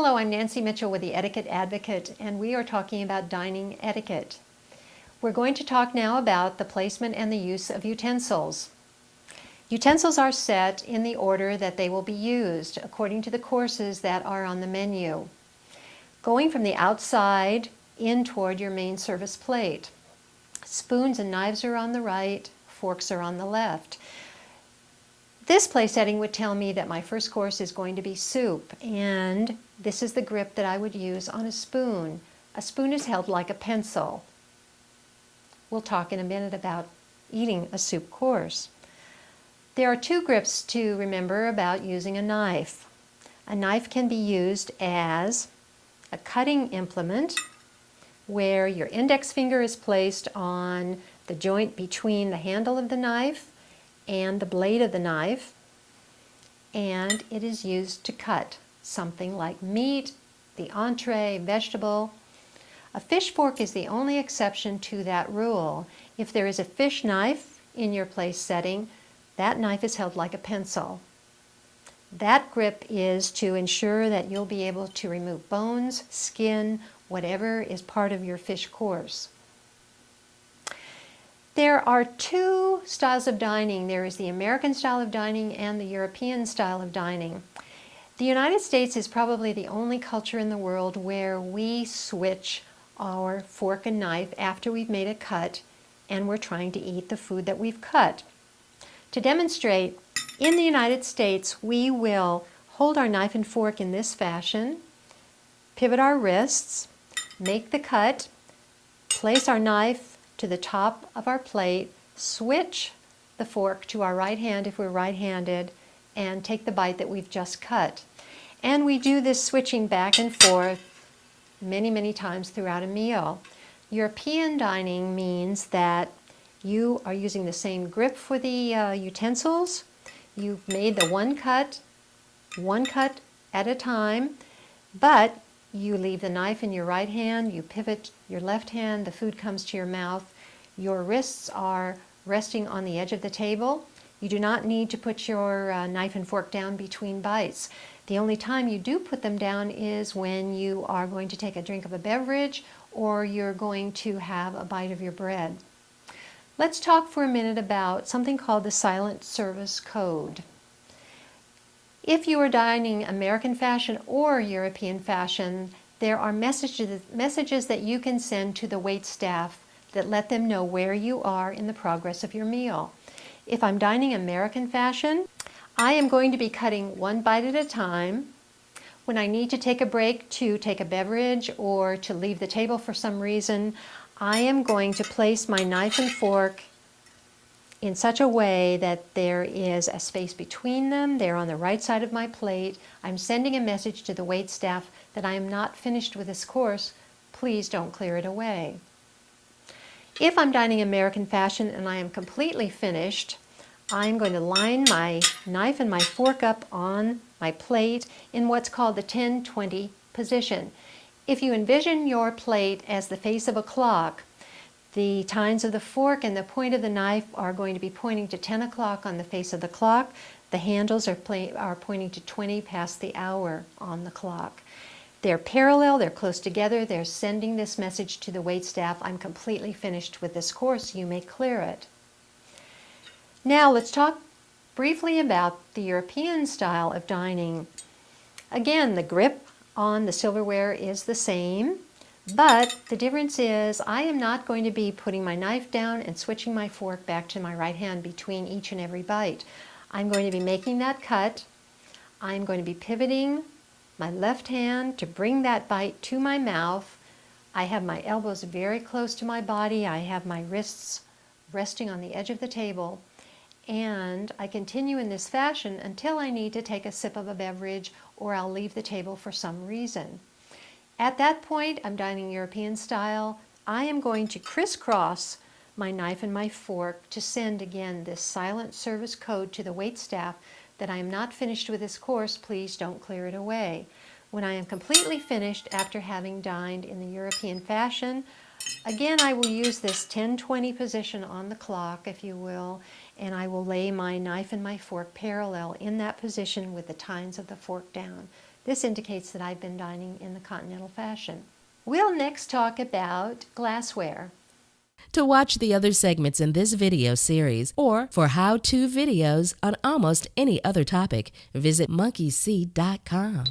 Hello, I'm Nancy Mitchell with the Etiquette Advocate, and we are talking about dining etiquette. We're going to talk now about the placement and the use of utensils. Utensils are set in the order that they will be used according to the courses that are on the menu, going from the outside in toward your main service plate. Spoons and knives are on the right, forks are on the left. This place setting would tell me that my first course is going to be soup, and this is the grip that I would use on a spoon. A spoon is held like a pencil. We'll talk in a minute about eating a soup course. There are two grips to remember about using a knife. A knife can be used as a cutting implement, where your index finger is placed on the joint between the handle of the knife and the blade of the knife, and it is used to cut something like meat, the entree, vegetable. A fish fork is the only exception to that rule. If there is a fish knife in your place setting, that knife is held like a pencil. That grip is to ensure that you'll be able to remove bones, skin, whatever is part of your fish course. There are two styles of dining. There is the American style of dining and the European style of dining. The United States is probably the only culture in the world where we switch our fork and knife after we've made a cut and we're trying to eat the food that we've cut. To demonstrate, in the United States, we will hold our knife and fork in this fashion, pivot our wrists, make the cut, place our knife to the top of our plate, switch the fork to our right hand if we're right-handed, and take the bite that we've just cut. And we do this switching back and forth many, many times throughout a meal. European dining means that you are using the same grip for the utensils. You've made the one cut at a time, but you leave the knife in your right hand, you pivot your left hand, the food comes to your mouth. Your wrists are resting on the edge of the table. You do not need to put your knife and fork down between bites. The only time you do put them down is when you are going to take a drink of a beverage or you're going to have a bite of your bread. Let's talk for a minute about something called the Silent Service Code. If you are dining American fashion or European fashion, there are messages that you can send to the wait staff that let them know where you are in the progress of your meal. If I'm dining American fashion, I am going to be cutting one bite at a time. When I need to take a break to take a beverage or to leave the table for some reason, I am going to place my knife and fork in such a way that there is a space between them. They're on the right side of my plate. I'm sending a message to the wait staff that I am not finished with this course. Please don't clear it away. If I'm dining American fashion and I am completely finished, I'm going to line my knife and my fork up on my plate in what's called the 10-20 position. If you envision your plate as the face of a clock, the tines of the fork and the point of the knife are going to be pointing to 10 o'clock on the face of the clock. The handles are pointing to 20 past the hour on the clock. They're parallel, they're close together, they're sending this message to the wait staff: I'm completely finished with this course, you may clear it. Now let's talk briefly about the European style of dining. Again, the grip on the silverware is the same, but the difference is I am not going to be putting my knife down and switching my fork back to my right hand between each and every bite. I'm going to be making that cut. I'm going to be pivoting my left hand to bring that bite to my mouth. I have my elbows very close to my body. I have my wrists resting on the edge of the table. And I continue in this fashion until I need to take a sip of a beverage or I'll leave the table for some reason. At that point, I'm dining European style. I am going to crisscross my knife and my fork to send again this silent service code to the wait staff that I am not finished with this course, please don't clear it away. When I am completely finished after having dined in the European fashion, again I will use this 10-20 position on the clock, if you will, and I will lay my knife and my fork parallel in that position with the tines of the fork down. This indicates that I've been dining in the continental fashion. We'll next talk about glassware. To watch the other segments in this video series or for how-to videos on almost any other topic, visit monkeyseed.com.